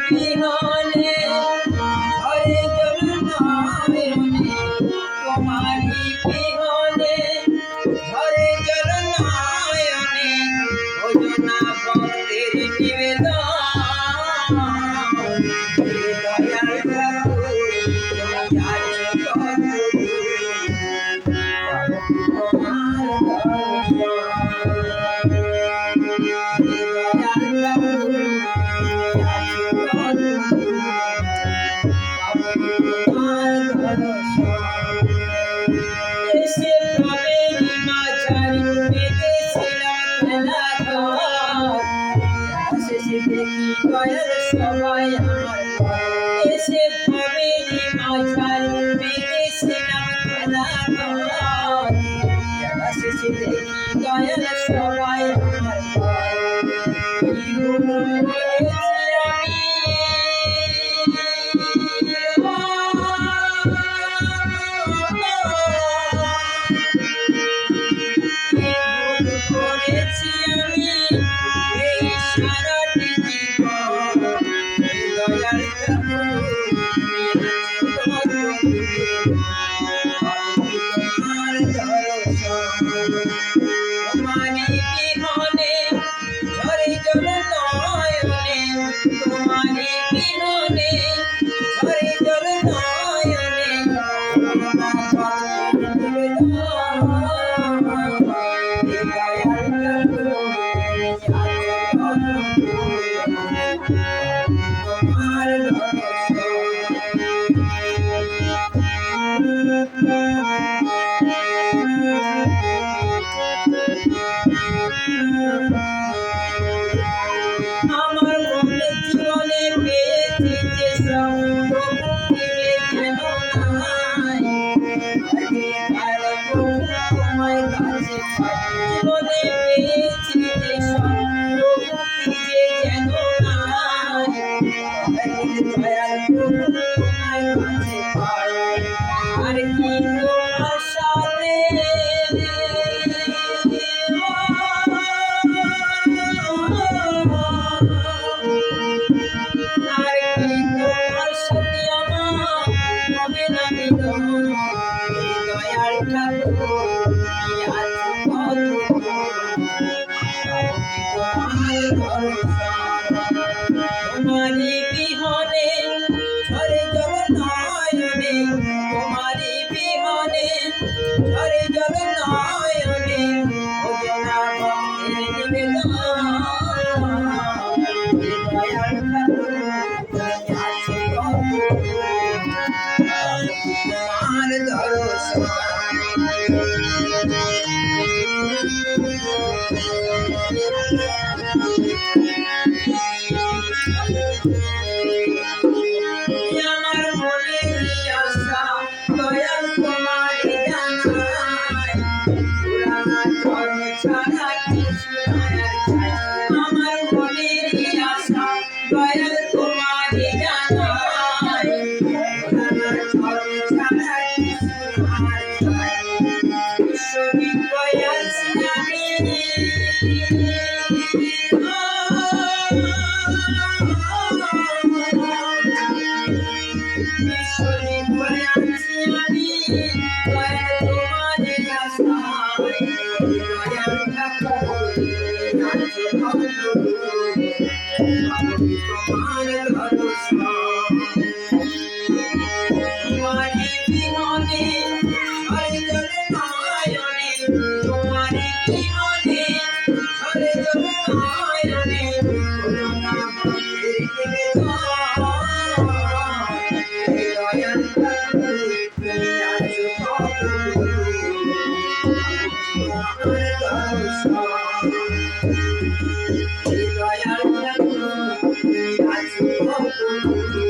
বিহনে ঝরে জল নয়নে তোমারি বিহনে ঝরে জল নয়নে ভোজনা ভক্তের নিবেদন দয়াল ঠাকুর তুমি আছো সবাই আমার এসে ভাবেরি মাঝার পেয়েছিলাম খেলা শেষে দেখি দয়াল সবাই আমার কি গুলো করেছি আমি করেছি আমি এই সারাটি জীবন দয়াল তোমার তোমারি বিহনে ঝরে জল নয়নে তোমারি বিহনে ঝরে জল নয়নে আমার মনে জীবনে পেয়েছি যে সব প্রভু ফিরে যেন নাই আর প্রভু তোমার কাছে জীবনে পেয়েছি যে সব প্রভু ফিরে যেন নাই দয়াল প্রভু তোমার কাছে আর কি তোমার সাথে দয়াল ঠাকুর তুমি আছো তোমারি বিহনে ঝরে জল নয়নে তোমারি বিহনে ঝরে জল নয়নে ভোজনা ভক্তের নিবেদন দয়াল ঠাকুর তুমি আছো তোমার দর্শন আমার মনের আশা দয়াল তোমার জানাই পুরানা ধর্ম ছাড়া কিছু আমার মনের আশা দয়াল তোমার জানাই পুরানা ধর্ম ছাড়া কিছু ঈশ্বরী কয়াছি আমি ঈশ্বরী কয়াছি আমি দয়াল তোমার আশায় দয়াল ঠাকুর তোমার ভরসা তোমারি বিহনে ঝরে জল নয়নে তোমারি বিহনে ঝরে জল নয়নে করুণা ভক্তের নিবেদন দয়াল ঠাকুর তুমি আছো তোমার দর্শন দয়াল ঠাকুর তুমি আছো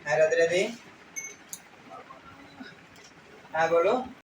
হ্যাঁ রাধে রাধে। হ্যাঁ বলো।